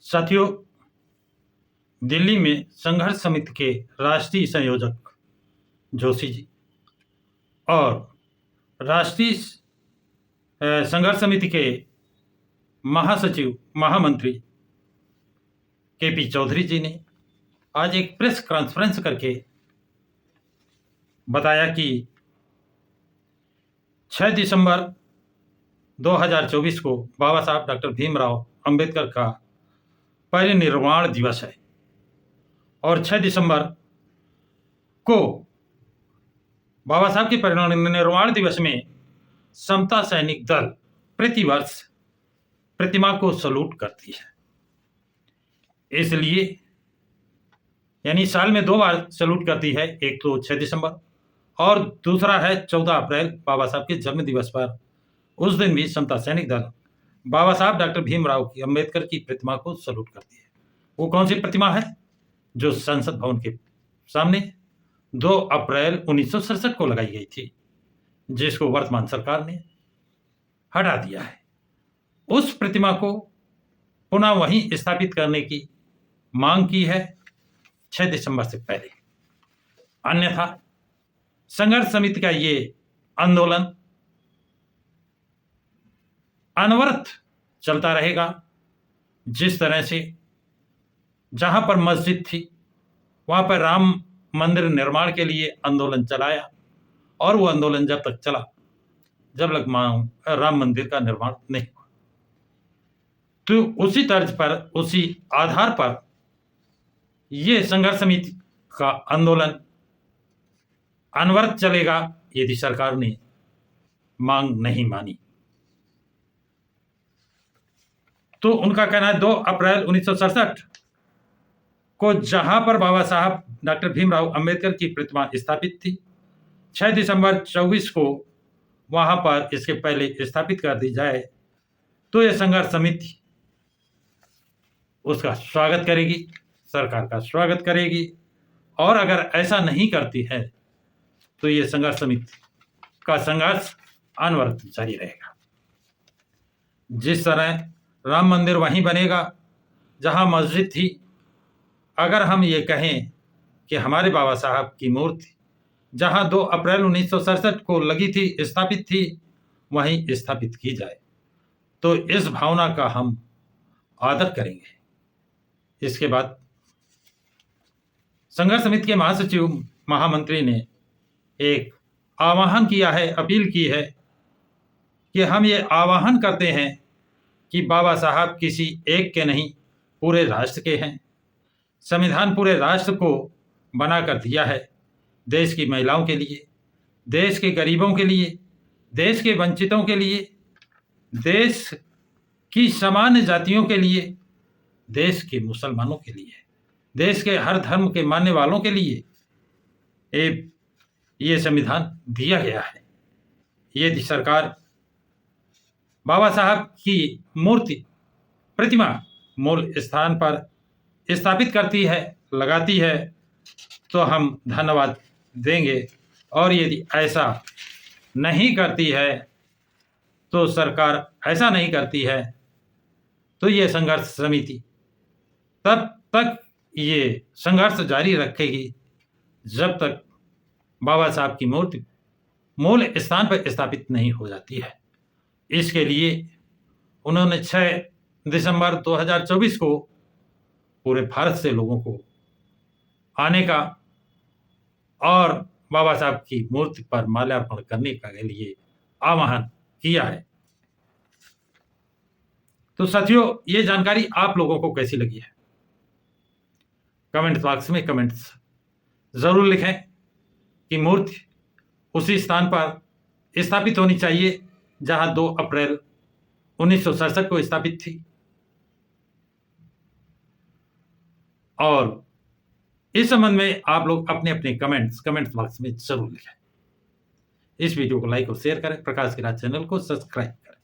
साथियों, दिल्ली में संघर्ष समिति के राष्ट्रीय संयोजक जोशी जी और राष्ट्रीय संघर्ष समिति के महासचिव महामंत्री केपी चौधरी जी ने आज एक प्रेस कॉन्फ्रेंस करके बताया कि 6 दिसंबर 2024 को बाबा साहब डॉक्टर भीमराव अंबेडकर का परिनिर्वाण दिवस है और 6 दिसंबर को बाबा साहब के परिनिर्वाण दिवस में समता सैनिक दल प्रतिवर्ष प्रतिमा को सलूट करती है। इसलिए यानी साल में 2 बार सलूट करती है, एक तो 6 दिसंबर और दूसरा है 14 अप्रैल बाबा साहब के जन्म दिवस पर। उस दिन भी समता सैनिक दल बाबा साहब डॉक्टर भीमराव की अंबेडकर की प्रतिमा को सलूट करती है। वो कौन सी प्रतिमा है? जो संसद भवन के सामने 2 अप्रैल 1967 को लगाई गई थी, जिसको वर्तमान सरकार ने हटा दिया है। उस प्रतिमा को पुनः वहीं स्थापित करने की मांग की है 6 दिसंबर से पहले। अन्यथा संघर्ष समिति का ये आंदोलन अनवरत चलता रहेगा। जिस तरह से जहां पर मस्जिद थी वहां पर राम मंदिर निर्माण के लिए आंदोलन चलाया और वो आंदोलन जब तक चला जब तक राम मंदिर का निर्माण नहीं हुआ। तो उसी तर्ज पर, उसी आधार पर ये संघर्ष समिति का आंदोलन अनवरत चलेगा यदि सरकार ने मांग नहीं मानी। तो उनका कहना है 2 अप्रैल 1967 को जहां पर बाबा साहब डॉक्टर भीमराव अंबेडकर की प्रतिमा स्थापित थी, 6 दिसंबर 24 को वहां पर इसके पहले स्थापित कर दी जाए तो यह संघर्ष समिति उसका स्वागत करेगी, सरकार का स्वागत करेगी। और अगर ऐसा नहीं करती है तो यह संघर्ष समिति का संघर्ष अनवरत जारी रहेगा। जिस तरह राम मंदिर वहीं बनेगा जहां मस्जिद थी। अगर हम ये कहें कि हमारे बाबा साहब की मूर्ति जहां 2 अप्रैल 1967 को लगी थी, स्थापित थी, वहीं स्थापित की जाए तो इस भावना का हम आदर करेंगे। इसके बाद संघर्ष समिति के महासचिव महामंत्री ने एक आह्वान किया है, अपील की है कि हम ये आह्वान करते हैं कि बाबा साहब किसी एक के नहीं, पूरे राष्ट्र के हैं। संविधान पूरे राष्ट्र को बनाकर दिया है, देश की महिलाओं के लिए, देश के गरीबों के लिए, देश के वंचितों के लिए, देश की सामान्य जातियों के लिए, देश के मुसलमानों के लिए, देश के हर धर्म के मानने वालों के लिए ये संविधान दिया गया है। यदि सरकार बाबा साहब की मूर्ति प्रतिमा मूल स्थान पर स्थापित करती है, लगाती है, तो हम धन्यवाद देंगे। और यदि ऐसा नहीं करती है तो सरकार ऐसा नहीं करती है तो ये संघर्ष समिति तब तक ये संघर्ष जारी रखेगी जब तक बाबा साहब की मूर्ति मूल स्थान पर स्थापित नहीं हो जाती है। इसके लिए उन्होंने 6 दिसंबर 2024 को पूरे भारत से लोगों को आने का और बाबा साहब की मूर्ति पर माल्यार्पण करने का के लिए आह्वान किया है। तो साथियों, ये जानकारी आप लोगों को कैसी लगी है? कमेंट बॉक्स में कमेंट्स जरूर लिखें कि मूर्ति उसी स्थान पर स्थापित होनी चाहिए जहां 2 अप्रैल 1967 को स्थापित थी। और इस संबंध में आप लोग अपने अपने कमेंट्स बॉक्स में जरूर लिखें। इस वीडियो को लाइक और शेयर करें, प्रकाश की राह चैनल को सब्सक्राइब करें।